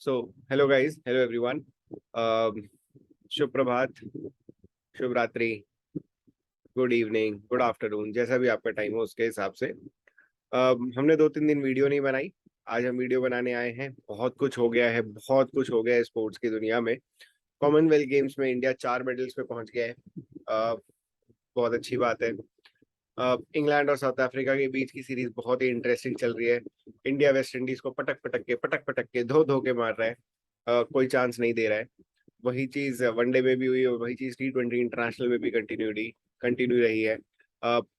सो hello guys, hello everyone. शुभ प्रभात, शुभ रात्रि, गुड इवनिंग, गुड आफ्टरनून, जैसा भी आपका टाइम हो उसके हिसाब से। हमने 2-3 दिन वीडियो नहीं बनाई। आज हम वीडियो बनाने आए हैं। बहुत कुछ हो गया है, बहुत कुछ हो गया है स्पोर्ट्स की दुनिया में। कॉमनवेल्थ गेम्स में इंडिया 4 मेडल्स पे पहुंच गया है। बहुत अच्छी बात है। इंग्लैंड और साउथ अफ्रीका के बीच की सीरीज बहुत ही इंटरेस्टिंग चल रही है। इंडिया वेस्ट इंडीज को पटक पटक के धो धो के मार रहा है। कोई चांस नहीं दे रहा है। वही चीज वनडे में भी हुई और वही चीज T20 इंटरनेशनल में भी कंटिन्यू रही है।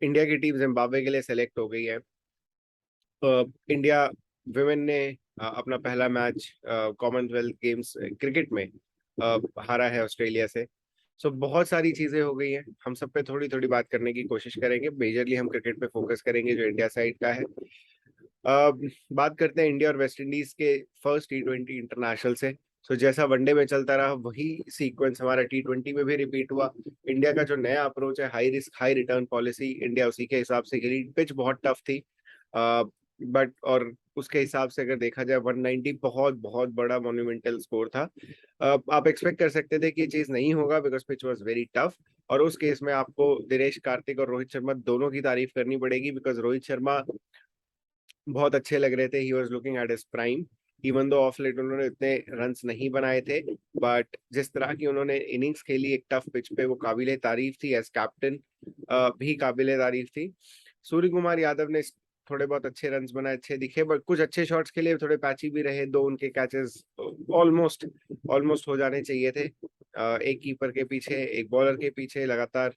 इंडिया की टीम जिम्बाब्वे के लिए सेलेक्ट हो गई है। इंडिया विमेन ने अपना पहला मैच कॉमनवेल्थ गेम्स क्रिकेट में हारा है ऑस्ट्रेलिया से। सो बहुत सारी चीजें हो गई हैं। हम सब पे थोड़ी थोड़ी बात करने की कोशिश करेंगे। मेजरली हम क्रिकेट पे फोकस करेंगे जो इंडिया साइड का है। बात करते हैं इंडिया और वेस्ट इंडीज के फर्स्ट T20 इंटरनेशनल से। सो जैसा वनडे में चलता रहा वही सीक्वेंस हमारा T20 में भी रिपीट हुआ। इंडिया का जो नया अप्रोच है, high risk high return policy, India उसी के हिसाब से खेली। पिच बहुत टफ थी, बट और उसके हिसाब से अगर देखा जाए 190 बहुत बहुत बड़ा मोन्यूमेंटल स्कोर था। आप एक्सपेक्ट कर सकते थे कि ये चीज नहीं होगा because pitch was very tough. और उस केस में आपको दिनेश कार्तिक और रोहित शर्मा दोनों की तारीफ करनी पड़ेगी बिकॉज रोहित शर्मा बहुत अच्छे लग रहे थे। He was looking at his prime. Even though of late उन्होंने इतने रन्स नहीं बनाए थे, बट जिस तरह की उन्होंने इनिंग्स खेली एक टफ पिच पे, वो काबिले तारीफ थी। एज कैप्टन भी काबिले तारीफ थी। सूर्य कुमार यादव ने थोड़े बहुत अच्छे रन्स बनाए, अच्छे दिखे, बट कुछ अच्छे शॉट्स खेले, थोड़े पैची भी रहे। दो उनके कैचेस ऑलमोस्ट ऑलमोस्ट हो जाने चाहिए थे। एक कीपर के पीछे, एक बॉलर के पीछे लगातार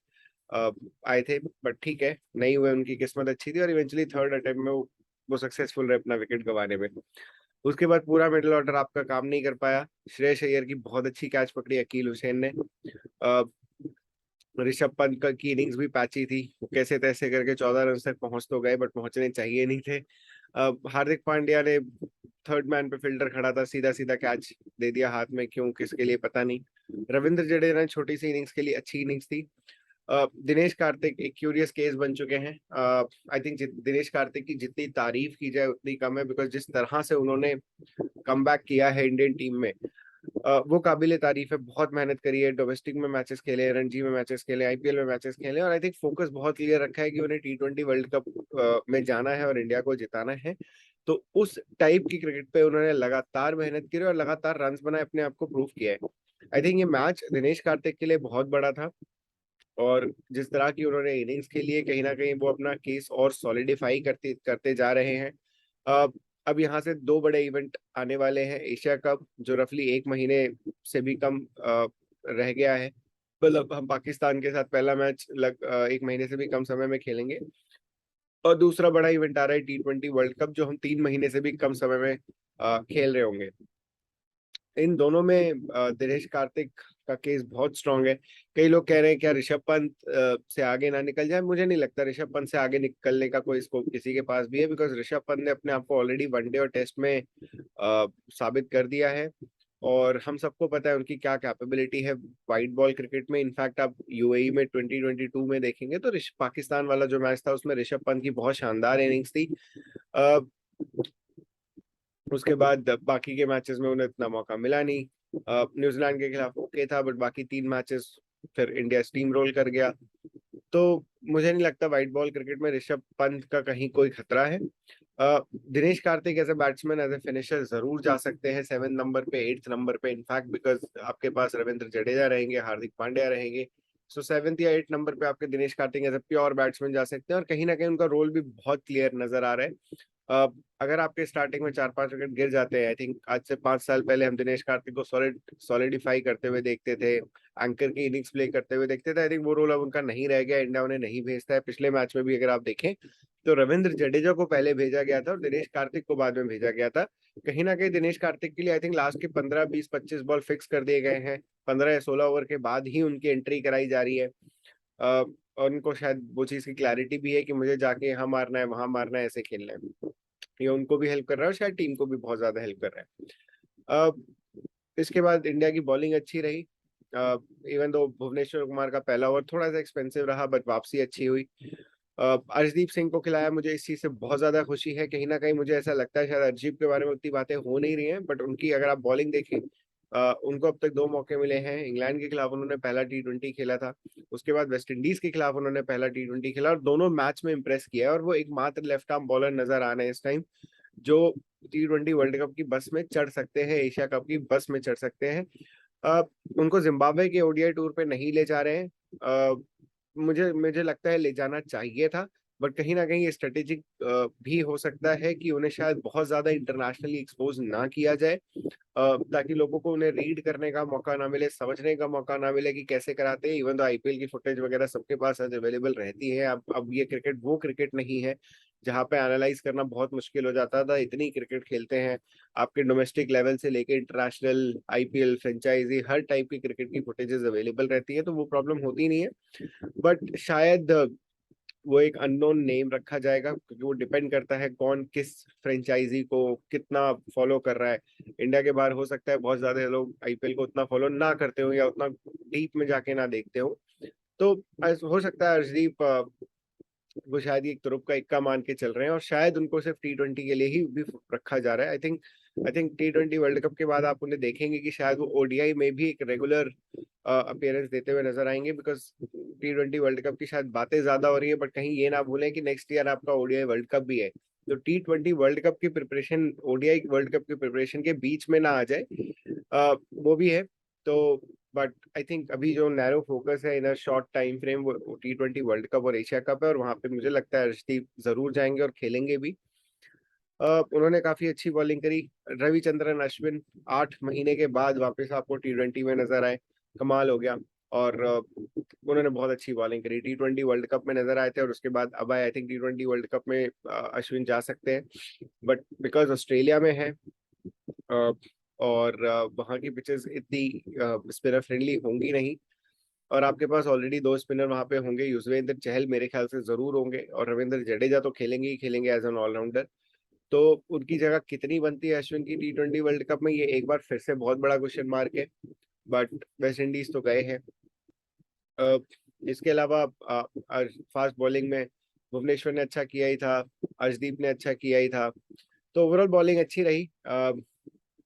आए थे, बट ठीक है, नहीं हुए। उनकी किस्मत अच्छी थी और इवेंचुअली थर्ड अटेम्प्ट में वो सक्सेसफुल रहे अपना विकेट गंवाने में। उसके बाद पूरा मिडिल ऑर्डर आपका काम नहीं कर पाया। श्रेयस अय्यर की बहुत अच्छी कैच पकड़ी अकील हुसैन ने। अ, ऋषभ पंत का की इनिंग्स भी पैची थी। वो कैसे तैसे करके 14 रन तक पहुंच तो गए, बट पहुंचने चाहिए नहीं थे। हार्दिक पांड्या ने थर्ड मैन पे फील्डर खड़ा था, सीधा सीधा कैच दे दिया हाथ में, क्यों किसके लिए पता नहीं। रविंद्र जडेजा ने छोटी सी इनिंग्स के लिए अच्छी इनिंग्स थी। दिनेश कार्तिक एक क्यूरियस केस बन चुके हैं। आई थिंक दिनेश कार्तिक की जितनी तारीफ की जाए उतनी कम है बिकॉज जिस तरह से उन्होंने कमबैक किया है इंडियन टीम में, वो काबिले तारीफ है। बहुत मेहनत करी है, डोमेस्टिक में मैचेस खेले, रणजी में मैचेस खेले, आईपीएल में मैचेस खेले, और आई थिंक फोकस बहुत क्लियर रखा है कि उन्हें T20 वर्ल्ड कप में जाना है और इंडिया को जिताना है। तो उस टाइप की क्रिकेट पे उन्होंने लगातार मेहनत की और लगातार रन बनाए, अपने आप को प्रूव किया है। आई थिंक ये मैच दिनेश कार्तिक के लिए बहुत बड़ा था। और जिस तरह की उन्होंने इनिंग्स खेली है, कहीं ना कहीं वो अपना केस और सॉलिडिफाई करते करते जा रहे हैं। अब अब यहाँ से दो बड़े इवेंट आने वाले हैं। एशिया कप जो रफली 1 महीने से भी कम रह गया है। मतलब हम पाकिस्तान के साथ पहला मैच 1 महीने से भी कम समय में खेलेंगे। और दूसरा बड़ा इवेंट आ रहा है T20 वर्ल्ड कप, जो हम 3 महीने से भी कम समय में खेल रहे होंगे। इन दोनों में दिनेश कार्तिक का केस बहुत स्ट्रांग है। कई लोग कह रहे हैं क्या ऋषभ पंत से आगे ना निकल जाए। मुझे नहीं लगता ऋषभ पंत से आगे निकलने का कोई स्कोप किसी के पास भी है बिकॉज ऋषभ पंत ने अपने आप को ऑलरेडी वनडे और टेस्ट में साबित कर दिया है। और हम सबको पता है उनकी क्या कैपेबिलिटी है वाइट बॉल क्रिकेट में। इनफैक्ट आप यूएई में 2022 में देखेंगे तो पाकिस्तान वाला जो मैच था उसमें ऋषभ पंत की बहुत शानदार इनिंग्स थी। उसके बाद बाकी के मैचेस में उन्हें इतना मौका मिला नहीं। न्यूजीलैंड के खिलाफ ओके था, बट बाकी 3 मैचेस फिर इंडिया स्टीम रोल कर गया। तो मुझे नहीं लगता व्हाइट बॉल क्रिकेट में ऋषभ पंत का कहीं कोई खतरा है। Dinesh Karthik as a batsman, as a finisher जरूर जा सकते हैं 7 नंबर पे, 8 नंबर पे, इनफैक्ट बिकॉज आपके पास रविंद्र जडेजा रहेंगे, हार्दिक पांड्या रहेंगे। सो 7th या 8th नंबर पे आपके Dinesh Karthik as a pure batsman जा सकते हैं और कहीं ना कहीं उनका रोल भी बहुत क्लियर नजर आ रहा है। अगर आपके स्टार्टिंग में 4-5 विकेट गिर जाते हैं, आई थिंक आज से 5 साल पहले हम दिनेश कार्तिक को सॉलिडिफाई करते हुए देखते थे, एंकर की इनिंग्स प्ले करते हुए देखते थे। आई थिंक वो रोल अब उनका नहीं रह गया, इंडिया उन्हें नहीं भेजता है। पिछले मैच में भी अगर आप देखें तो रविंद्र जडेजा को पहले भेजा गया था और दिनेश कार्तिक को बाद में भेजा गया था। कहीं ना कहीं दिनेश कार्तिक के लिए आई थिंक लास्ट के 15, 20, 25 बॉल फिक्स कर दिए गए हैं। 15 या 16 ओवर के बाद ही उनकी एंट्री कराई जा रही है। और उनको शायद वो चीज की क्लैरिटी भी है कि मुझे जाके यहाँ मारना है, वहां मारना है, ऐसे खेलना है। ये उनको भी हेल्प कर रहा है और शायद टीम को भी बहुत ज्यादा हेल्प कर रहा है। इसके बाद इंडिया की बॉलिंग अच्छी रही। इवन दो भुवनेश्वर कुमार का पहला ओवर थोड़ा सा एक्सपेंसिव रहा, बट वापसी अच्छी हुई। अर्शदीप सिंह को खिलाया, मुझे इस चीज से बहुत ज्यादा खुशी है। कहीं ना कहीं मुझे ऐसा लगता है शायद अर्शदीप के बारे में उतनी बातें हो नहीं रही हैं, बट उनकी अगर आप बॉलिंग देखें, उनको अब तक 2 मौके मिले हैं। इंग्लैंड के खिलाफ उन्होंने पहला T20 खेला था, उसके बाद वेस्ट इंडीज के खिलाफ उन्होंने पहला T20 खेला और दोनों मैच में इंप्रेस किया है। और वो एकमात्र लेफ्ट आर्म बॉलर नजर आ रहे हैं इस टाइम जो T20 वर्ल्ड कप की बस में चढ़ सकते हैं, एशिया कप की बस में चढ़ सकते हैं। अ, उनको जिम्बाब्वे के ओडीआई टूर पे नहीं ले जा रहे हैं। मुझे मुझे लगता है ले जाना चाहिए था, बट कहीं ना कहीं ये स्ट्रेटेजिक भी हो सकता है कि उन्हें शायद बहुत ज्यादा इंटरनेशनली एक्सपोज ना किया जाए, ताकि लोगों को उन्हें रीड करने का मौका ना मिले, समझने का मौका ना मिले कि कैसे कराते हैं। इवन तो आईपीएल की फुटेज वगैरह सबके पास आज अवेलेबल रहती है। अब ये क्रिकेट वो क्रिकेट नहीं है जहाँ पे एनालाइज करना बहुत मुश्किल हो जाता था। इतनी क्रिकेट खेलते हैं, आपके डोमेस्टिक लेवल से लेके इंटरनेशनल, आईपीएल, फ्रेंचाइजी, हर टाइप की क्रिकेट की फुटेजेस अवेलेबल रहती है, तो वो प्रॉब्लम होती नहीं है। बट शायद वो एक अननोन नेम रखा जाएगा, क्योंकि वो डिपेंड करता है कौन किस फ्रेंचाइजी को कितना फॉलो कर रहा है। इंडिया के बाहर हो सकता है बहुत ज्यादा लोग आईपीएल को उतना फॉलो ना करते हो या उतना डीप में जाके ना देखते हो, तो हो सकता है अर्शदीप वो शायद ये एक तुरुप का इक्का मान के चल रहे हैं और शायद उनको सिर्फ T20 के लिए ही भी रखा जा रहा है। I think T20 world cup के बाद आप उन्हें देखेंगे कि शायद वो ओडीआई में भी एक रेगुलर अपीयरेंस देते हुए नजर आएंगे, बिकॉज T20 वर्ल्ड कप की शायद बातें ज्यादा हो रही है, बट कहीं ये ना भूलें कि नेक्स्ट ईयर आपका ओडीआई वर्ल्ड कप भी है। तो T20 वर्ल्ड कप की प्रिपरेशन ओडीआई वर्ल्ड कप की प्रिपरेशन के बीच में ना आ जाए, वो भी है। तो बट आई थिंक अभी जो नैरो फोकस है इन अ शॉर्ट टाइम फ्रेम वो T20 वर्ल्ड कप और एशिया कप है, और वहां पे मुझे लगता है अर्शदीप जरूर जाएंगे और खेलेंगे भी। उन्होंने काफी अच्छी बॉलिंग करी। रविचंद्रन अश्विन 8 महीने के बाद वापस आपको T20 में नजर आए, कमाल हो गया। और उन्होंने बहुत अच्छी बॉलिंग करी, T20 वर्ल्ड कप में नजर आए थे और उसके बाद अब आए। I think T20 world cup में अश्विन जा सकते हैं, बट बिकॉज ऑस्ट्रेलिया में है और वहाँ की पिचेस इतनी स्पिनर फ्रेंडली होंगी नहीं, और आपके पास ऑलरेडी 2 स्पिनर वहां पे होंगे। युजवेंद्र चहल मेरे ख्याल से जरूर होंगे, और रविंद्र जडेजा तो खेलेंगे ही खेलेंगे एज एन ऑलराउंडर। तो उनकी जगह कितनी बनती है अश्विन की T20 वर्ल्ड कप में, ये एक बार फिर से बहुत बड़ा क्वेश्चन मार्क है। बट वेस्ट इंडीज तो गए हैं। अ, इसके अलावा फास्ट बॉलिंग में भुवनेश्वर ने अच्छा किया ही था, अर्शदीप ने अच्छा किया ही था, तो ओवरऑल बॉलिंग अच्छी रही।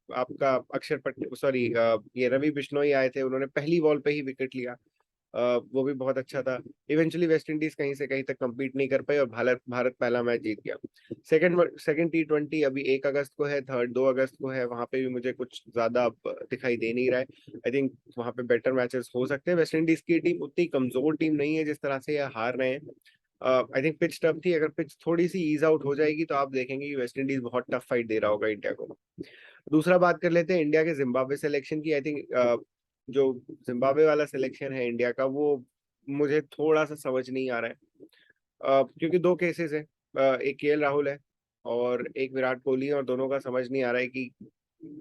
आपका अक्षर पटेल, सॉरी, ये रवि बिश्नोई आए थे, उन्होंने पहली बॉल पे ही विकेट लिया, वो भी बहुत अच्छा था। इवेंचुअली वेस्ट इंडीज कहीं से कहीं तक compete नहीं कर पाई और भारत भारत पहला मैच जीत गया। सेकंड T20 अभी 1 अगस्त को है, थर्ड 2 अगस्त को है, वहां पे भी मुझे कुछ ज्यादा अब दिखाई दे नहीं रहा है। आई थिंक वहां पे बेटर मैचेस हो सकते हैं। वेस्ट इंडीज की टीम उतनी कमजोर टीम नहीं है जिस तरह से ये हार रहे हैं। आई थिंक पिच टफ थी, अगर पिच थोड़ी सी ईज आउट हो जाएगी तो आप देखेंगे कि वेस्ट इंडीज बहुत टफ फाइट दे रहा होगा इंडिया को। दूसरा बात कर लेते हैं इंडिया के जिम्बाब्वे सिलेक्शन की। आई थिंक जो जिम्बाब्वे वाला सिलेक्शन है इंडिया का, वो मुझे थोड़ा सा समझ नहीं आ रहा है, क्योंकि दो केसेस है, एक केएल राहुल है और एक विराट कोहली है, और दोनों का समझ नहीं आ रहा है कि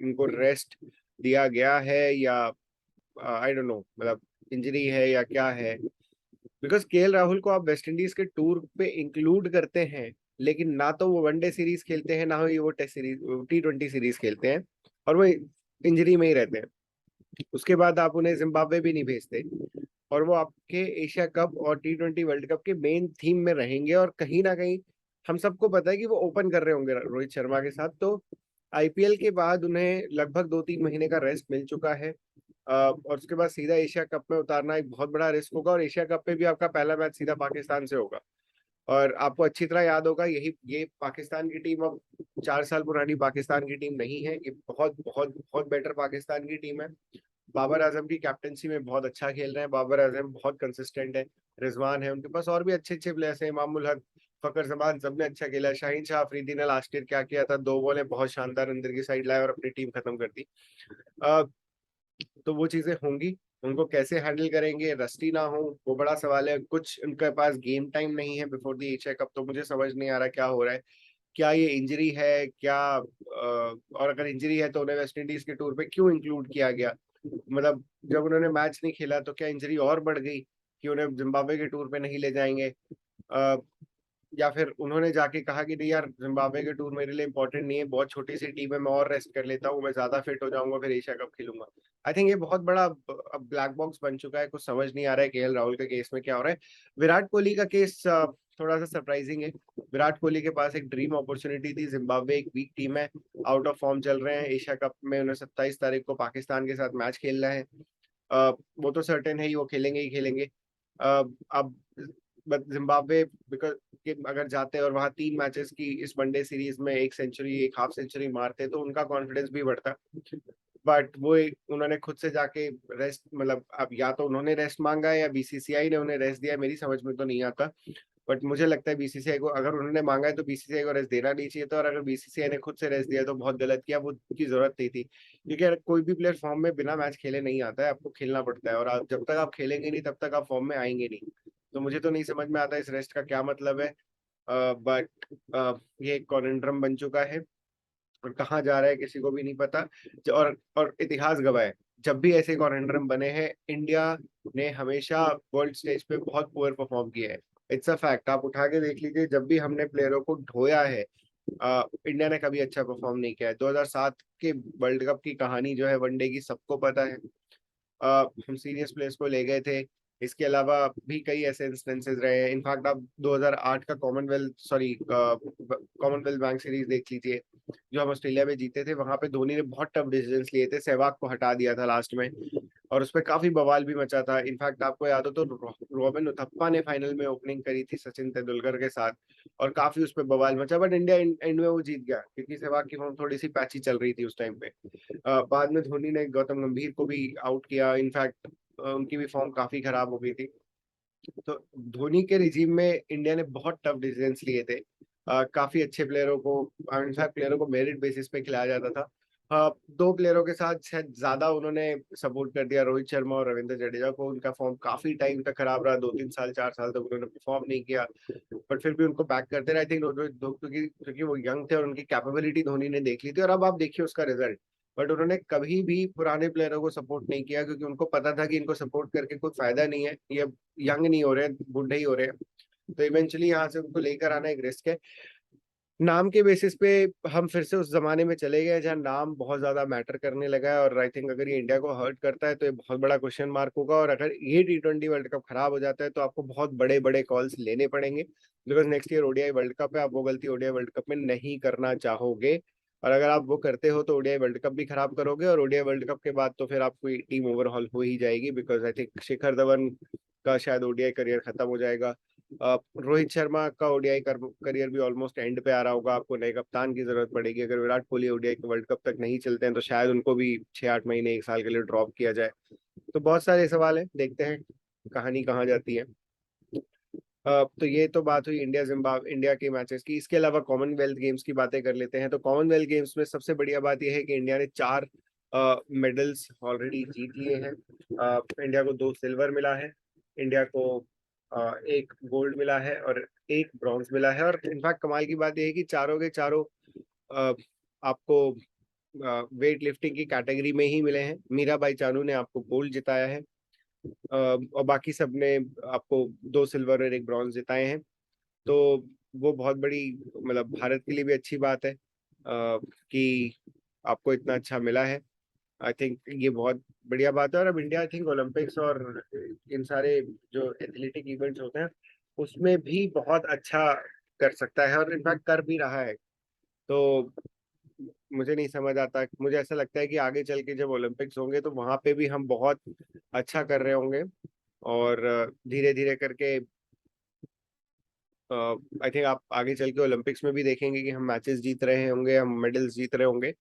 इनको रेस्ट दिया गया है या आई डोंट नो, मतलब इंजरी है या क्या है। बिकॉज केएल राहुल को आप वेस्ट इंडीज के टूर पे इंक्लूड करते हैं, लेकिन ना तो वो वनडे सीरीज खेलते हैं, ना ही वो टेस्ट सीरीज, T20 सीरीज खेलते हैं, और वो इंजरी में ही रहते हैं। उसके बाद आप उन्हें जिम्बाब्वे भी नहीं भेजते, और वो आपके एशिया कप और T20 वर्ल्ड कप के मेन थीम में रहेंगे। और कहीं ना कहीं हम सबको पता है कि वो ओपन कर रहे होंगे रोहित शर्मा के साथ, तो आईपीएल के बाद उन्हें लगभग 2-3 महीने का रेस्ट मिल चुका है। और उसके बाद सीधा एशिया कप में उतारना एक बहुत बड़ा रिस्क होगा, और एशिया कप में भी आपका पहला मैच सीधा पाकिस्तान से होगा। और आपको अच्छी तरह याद होगा, ये पाकिस्तान की टीम अब 4 साल पुरानी पाकिस्तान की टीम नहीं है, ये बहुत बहुत बहुत बेटर पाकिस्तान की टीम है। बाबर आजम की कैप्टनसी में बहुत अच्छा खेल रहे हैं, बाबर आजम बहुत कंसिस्टेंट है, रिजवान है उनके पास, और भी अच्छे अच्छे प्लेयर्स हैं, इमामुल हक, फकर जमान, सबने अच्छा खेला। शाहीन शाह अफरीदी ने लास्ट ईयर क्या किया था, 2 बॉलें बहुत शानदार अंदर की साइड लाए और अपनी टीम खत्म कर दी। अ, तो वो चीजें होंगी, उनको कैसे हैंडल करेंगे, रस्टी ना हो, वो बड़ा सवाल है। कुछ उनके पास गेम टाइम नहीं है बिफोर द एशिया कप, तो मुझे समझ नहीं आ रहा क्या हो रहा है, क्या ये इंजरी है क्या, और अगर इंजरी है तो उन्हें वेस्ट इंडीज के टूर पे क्यों इंक्लूड किया गया। मतलब जब उन्होंने मैच नहीं खेला तो क्या इंजरी और बढ़ गई कि उन्हें जिम्बाब्वे के टूर पे नहीं ले जाएंगे, अ, या फिर उन्होंने जाके कहा कि नहीं यार, जिम्बाब्वे के टूर मेरे लिए इंपॉर्टेंट नहीं है, बहुत छोटी सी टीम है, मैं और रेस्ट कर लेता हूँ, मैं ज्यादा फिट हो जाऊंगा, फिर एशिया कप खेलूंगा। आई थिंक ये बहुत बड़ा ब्लैक बॉक्स बन चुका है, कुछ समझ नहीं आ रहा है केएल राहुल के केस में क्या हो रहा है। विराट कोहली का केस थोड़ा सा सरप्राइजिंग है। विराट कोहली के पास एक ड्रीम अपॉर्चुनिटी थी। जिम्बाब्वे एक वीक टीम है, आउट ऑफ फॉर्म चल रहे हैं। एशिया कप में उन्हें 27 तारीख को पाकिस्तान के साथ मैच खेलना है। वो तो सर्टेन है ही, वो खेलेंगे ही खेलेंगे। अब जिम्बाब्वे बिकॉज कि अगर जाते और वहां 3 मैचेस की इस वनडे सीरीज में एक सेंचुरी एक हाफ सेंचुरी मारते तो उनका कॉन्फिडेंस भी बढ़ता। बट उन्होंने खुद से जाके रेस्ट, मतलब अब या तो उन्होंने रेस्ट मांगा है या बीसीसीआई ने उन्हें रेस्ट दिया, मेरी समझ में तो नहीं आता। बट मुझे लगता है बीसीसीआई को, अगर उन्होंने मांगा है तो बीसीसीआई को रेस्ट देना नहीं चाहिए था, और अगर बीसीसीआई ने खुद से रेस्ट दिया तो बहुत गलत किया, वो की जरूरत नहीं थी। क्योंकि अगर कोई भी प्लेयर फॉर्म में बिना मैच खेले नहीं आता है, आपको खेलना पड़ता है, और जब तक आप खेलेंगे नहीं तब तक आप फॉर्म में आएंगे नहीं। तो मुझे तो नहीं समझ में आता इस रेस्ट का क्या मतलब है। बट ये एक कॉन्ड्रम बन चुका है, और कहाँ जा रहा है किसी को भी नहीं पता। और इतिहास गवाह है, जब भी ऐसे कॉन्ड्रम बने हैं, इंडिया ने हमेशा वर्ल्ड स्टेज पे बहुत पुअर परफॉर्म किया है। इट्स अ फैक्ट, आप उठा के देख लीजिए, जब भी हमने प्लेयरों को ढोया है, इंडिया ने कभी अच्छा परफॉर्म नहीं किया है। 2007 के वर्ल्ड कप की कहानी जो है वनडे की, सबको पता है। हम सीरियस प्लेयर्स को ले गए थे। इसके अलावा भी कई ऐसे इंस्टेंसेस रहे हैं। इनफैक्ट आप 2008 का कॉमनवेल्थ बैंक सीरीज देख लीजिए, जो हम ऑस्ट्रेलिया में जीते थे। वहां पे धोनी ने बहुत टफ डिसीजंस लिए थे, सहवाग को हटा दिया था लास्ट में, और उसपे काफी बवाल भी मचा था। इनफैक्ट आपको याद हो तो रॉबिन उथप्पा ने फाइनल में ओपनिंग करी थी सचिन तेंदुलकर के साथ, और काफी उसपे बवाल मचा। बट इंडिया एंड में वो जीत गया, क्योंकि सहवाग की फॉर्म थोड़ी सी पैची चल रही थी उस टाइम पे। बाद में धोनी ने गौतम गंभीर को भी आउट किया। इनफैक्ट उनकी भी फॉर्म काफी खराब हो गई थी। तो धोनी के रिजीम में इंडिया ने बहुत टफ डिसीजंस लिए थे। काफी अच्छे प्लेयरों को, इनफैक्ट प्लेयरों को मेरिट बेसिस पे खिलाया जाता था। 2 प्लेयरों के साथ शायद ज्यादा उन्होंने सपोर्ट कर दिया, रोहित शर्मा और रविंद्र जडेजा को। उनका फॉर्म काफी टाइम तक खराब रहा, 2-3 साल 4 साल तक उन्होंने परफॉर्म नहीं किया। बट फिर भी उनको बैक करते रहे। आई थिंक क्योंकि क्योंकि वो यंग थे और उनकी कैपेबिलिटी धोनी ने देख ली थी, और अब आप देखिए उसका रिजल्ट। बट उन्होंने कभी भी पुराने प्लेयरों को सपोर्ट नहीं किया, क्योंकि उनको पता था कि इनको सपोर्ट करके कोई फायदा नहीं है, ये यंग नहीं हो रहे, बूढ़े ही हो रहे हैं। तो इवेंचुअली यहाँ से उनको लेकर आना एक रिस्क है। नाम के बेसिस पे हम फिर से उस जमाने में चले गए जहाँ नाम बहुत ज्यादा मैटर करने लगा है, और आई थिंक अगर ये इंडिया को हर्ट करता है तो ये बहुत बड़ा क्वेश्चन मार्क होगा। और अगर ये T20 वर्ल्ड कप खराब हो जाता है तो आपको बहुत बड़े बड़े कॉल्स लेने पड़ेंगे, because next year ODI world cup है। आप वो गलती ओडीआई वर्ल्ड कप में नहीं करना चाहोगे, और अगर आप वो करते हो तो ओडीआई वर्ल्ड कप भी खराब करोगे, और ओडीआई वर्ल्ड कप के बाद तो फिर आपकी टीम ओवरहॉल हो ही जाएगी, because I think Shikhar Dhawan का शायद ओडीआई करियर खत्म हो जाएगा। रोहित शर्मा का ओडीआई करियर भी ऑलमोस्ट एंड पे आ रहा होगा। आपको नए कप्तान की जरूरत पड़ेगी। अगर विराट कोहली ओडीआई के वर्ल्ड कप तक नहीं चलते हैं तो शायद उनको भी 6-8 महीने 1 साल के लिए ड्रॉप किया जाए। तो बहुत सारे सवाल हैं, देखते हैं कहानी कहाँ जाती है। तो ये तो बात हुई इंडिया के मैचेस की। इसके अलावा कॉमनवेल्थ गेम्स की बातें कर लेते हैं। तो कॉमनवेल्थ गेम्स में सबसे बढ़िया बात यह है कि इंडिया ने 4 मेडल्स ऑलरेडी जीत लिए हैं। इंडिया को 2 सिल्वर मिला है, इंडिया को 1 गोल्ड मिला है, और 1 ब्रॉन्ज मिला है। और इनफैक्ट कमाल की बात यह है कि चारों के चारों अ, आपको वेट लिफ्टिंग की कैटेगरी में ही मिले हैं। मीरा भाई चानू ने आपको गोल्ड जिताया है, और बाकी सब ने आपको 2 सिल्वर और 1 ब्रॉन्ज जिताए हैं। तो वो बहुत बड़ी, मतलब भारत के लिए भी अच्छी बात है कि आपको इतना अच्छा मिला है। आई थिंक ये बहुत बढ़िया बात है। और अब इंडिया आई थिंक ओलंपिक्स और इन सारे जो एथलेटिक इवेंट्स होते हैं उसमें भी बहुत अच्छा कर सकता है, और इनफैक्ट कर भी रहा है। तो मुझे नहीं समझ आता, मुझे ऐसा लगता है कि आगे चल के जब ओलंपिक्स होंगे तो वहां पे भी हम बहुत अच्छा कर रहे होंगे, और धीरे धीरे करके आई थिंक आप आगे चल के ओलंपिक्स में भी देखेंगे कि हम मैचेस जीत रहे होंगे, हम मेडल्स जीत रहे होंगे।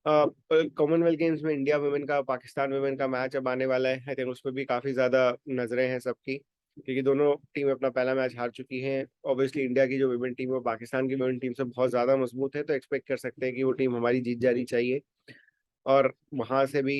कॉमनवेल्थ गेम्स में इंडिया वुमेन का पाकिस्तान वुमेन का मैच अब आने वाला है। आई थिंक उस पर भी काफी ज्यादा नजरें हैं सबकी, क्योंकि दोनों टीम अपना पहला मैच हार चुकी हैं। ऑब्वियसली इंडिया की जो वुमेन टीम है वो पाकिस्तान की वुमेन टीम से बहुत ज्यादा मजबूत है, तो एक्सपेक्ट कर सकते हैं कि वो टीम हमारी जीत जानी चाहिए, और वहां से भी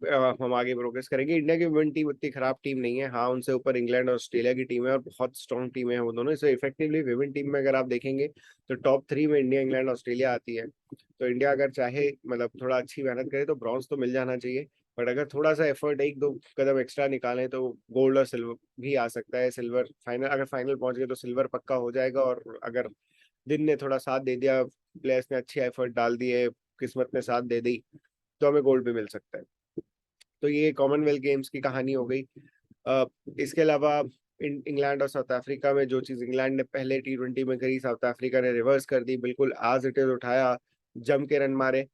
हम आगे प्रोग्रेस करेंगे। इंडिया की वुमेन टीम उतनी खराब टीम नहीं है, हाँ उनसे ऊपर इंग्लैंड और ऑस्ट्रेलिया की टीम है, और बहुत स्ट्रॉन्ग टीम है वो दोनों। इससे इफेक्टिवली वुमेन टीम में अगर आप देखेंगे तो टॉप 3 में इंडिया, इंग्लैंड, ऑस्ट्रेलिया आती है। तो इंडिया अगर चाहे, मतलब थोड़ा अच्छी मेहनत करे तो ब्रॉन्ज तो मिल जाना चाहिए। बट अगर थोड़ा सा एफर्ट 1-2 कदम एक्स्ट्रा निकालें तो गोल्ड और सिल्वर भी आ सकता है। सिल्वर फाइनल, अगर फाइनल पहुंच गए तो सिल्वर पक्का हो जाएगा, और अगर दिन ने थोड़ा साथ दे दिया, प्लेयर्स ने अच्छी एफर्ट डाल दिए, किस्मत ने साथ दे दी, तो हमें गोल्ड भी मिल सकता है। तो ये कॉमनवेल्थ गेम्स की कहानी हो गई। इसके अलावा इंग्लैंड और साउथ अफ्रीका में जो चीज इंग्लैंड ने पहले T20 में करी, साउथ अफ्रीका ने रिवर्स कर दी, बिल्कुल आज इट इज उठाया, जम के रन मारे।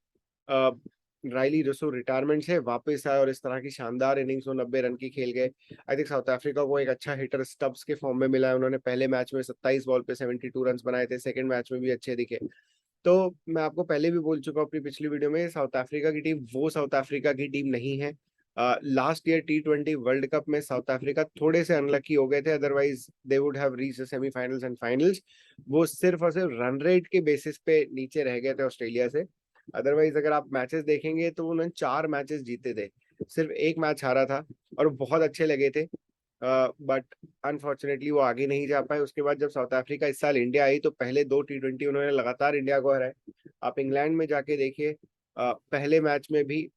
राइली रसू रिटायरमेंट से वापस आए और इस तरह की शानदार इनिंग्स वो 90 रन की खेल गए। आई थिंक साउथ अफ्रीका को एक अच्छा हिटर स्टब्स के फॉर्म में मिला है। उन्होंने पहले मैच में 27 बॉल पे 72 रन बनाए थे, सेकंड मैच में भी अच्छे दिखे। तो मैं आपको पहले भी बोल चुका हूँ अपनी पिछली वीडियो में, साउथ अफ्रीका की टीम वो साउथ अफ्रीका की टीम नहीं है। Last year T20 world cup में साउथ अफ्रीका थोड़े से अनलकी हो गए थे, otherwise they would have reached semifinals and finals. वो सिर्फ और सिर्फ रन रेट के बेसिस पे नीचे रह गए थे ऑस्ट्रेलिया से। अदरवाइज अगर आप मैचेस देखेंगे तो उन्होंने 4 मैचेस जीते थे, सिर्फ एक मैच हारा था, और वो बहुत अच्छे लगे थे। बट अनफॉर्चुनेटली वो आगे नहीं जा पाए। उसके बाद जब साउथ अफ्रीका इस साल इंडिया आई तो पहले 2 T20 उन्होंने लगातार इंडिया को हराए। आप इंग्लैंड में जाके देखिए, पहले मैच में भी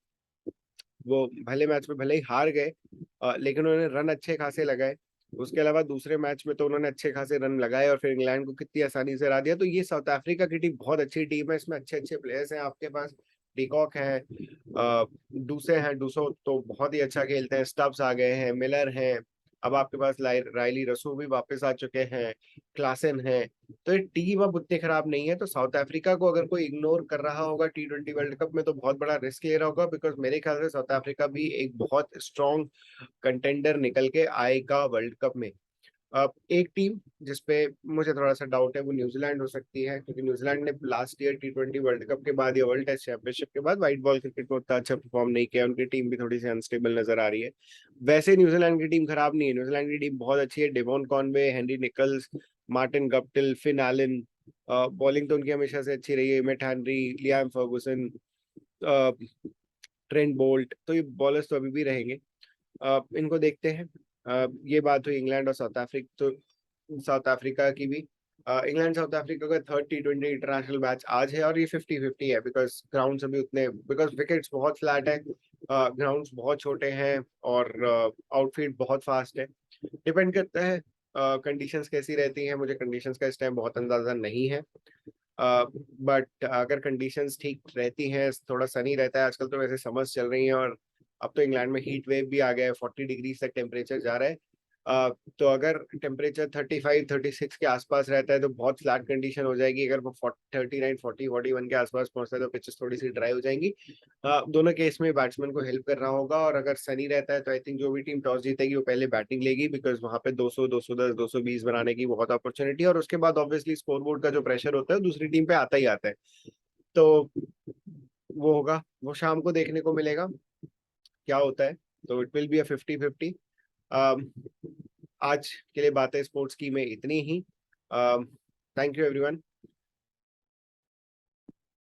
वो भले मैच में भले ही हार गए, लेकिन उन्होंने रन अच्छे खासे लगाए। उसके अलावा दूसरे मैच में तो उन्होंने अच्छे खासे रन लगाए और फिर इंग्लैंड को कितनी आसानी से हरा दिया। तो ये साउथ अफ्रीका की टीम बहुत अच्छी टीम है, इसमें अच्छे अच्छे प्लेयर्स हैं आपके पास। डिकॉक है, डूसे हैं, डूसो तो बहुत ही अच्छा खेलते हैं, स्टब्स आ गए हैं, मिलर हैं, अब आपके पास रायली रसू भी वापस आ चुके हैं, क्लासन है। तो ये टीम अब उतनी खराब नहीं है। तो साउथ अफ्रीका को अगर कोई इग्नोर कर रहा होगा T20 वर्ल्ड कप में तो बहुत बड़ा रिस्क ले रहा होगा, बिकॉज मेरे ख्याल से साउथ अफ्रीका भी एक बहुत स्ट्रॉन्ग कंटेंडर निकल के आएगा वर्ल्ड कप में। अब एक टीम जिसपे मुझे थोड़ा सा डाउट है वो न्यूजीलैंड हो सकती है, क्योंकि न्यूजीलैंड ने last year T20 world cup के बाद या वर्ल्ड टेस्ट चैंपियनशिप के बाद व्हाइट बॉल क्रिकेट में उतना अच्छा परफॉर्म नहीं किया। उनकी टीम भी थोड़ी सी अनस्टेबल नजर आ रही है। वैसे न्यूजीलैंड की टीम खराब नहीं है, न्यूजीलैंड की टीम बहुत अच्छी है। Devon Conway, Henry Nicholls, Martin Guptill, Finn Allen, bowling तो उनकी हमेशा से अच्छी रही है, Matt Henry, Liam Ferguson, Trent Boult, तो ये बॉलर्स तो अभी भी रहेंगे। इनको देखते हैं। ये बात हुई इंग्लैंड और साउथ अफ्रीका, तो साउथ अफ्रीका की भी। इंग्लैंड साउथ अफ्रीका का थर्ड T20 इंटरनेशनल मैच आज है और ये 50-50 है, बिकॉज ग्राउंड्स अभी उतने, बिकॉज विकेट्स बहुत फ्लैट है, ग्राउंड्स बहुत छोटे हैं और आउटफील्ड बहुत फास्ट है। डिपेंड करता है कंडीशंस कैसी रहती हैं, मुझे कंडीशंस का इस टाइम बहुत अंदाजा नहीं है। बट अगर कंडीशंस ठीक रहती हैं, थोड़ा सनी रहता है, आजकल तो वैसे समर्स चल रही हैं और अब तो इंग्लैंड में हीट वेव भी आ गया है, 40 डिग्री तक टेम्परेचर जा रहा है। तो अगर टेम्परेचर 35-36 के आसपास रहता है तो बहुत फ्लैट कंडीशन हो जाएगी। अगर वो 39, 40, 41 के आसपास पहुंचता है तो पिचेस थोड़ी सी ड्राई हो जाएंगी। दोनों केस में बैट्समैन को हेल्प कर रहा होगा, और अगर सनी रहता है तो आई थिंक जो भी टीम टॉस जीतेगी वो पहले बैटिंग लेगी, बिकॉज वहां पे 200, 210, 220 बनाने की बहुत अपॉर्चुनिटी है, और उसके बाद ऑब्वियसली स्कोरबोर्ड का जो प्रेशर होता है दूसरी टीम पे आता ही आता है। तो वो होगा, वो शाम को देखने को मिलेगा क्या होता है। तो इट विल बी अ 50-50। आज के लिए बातें स्पोर्ट्स की में इतनी ही। Thank you everyone.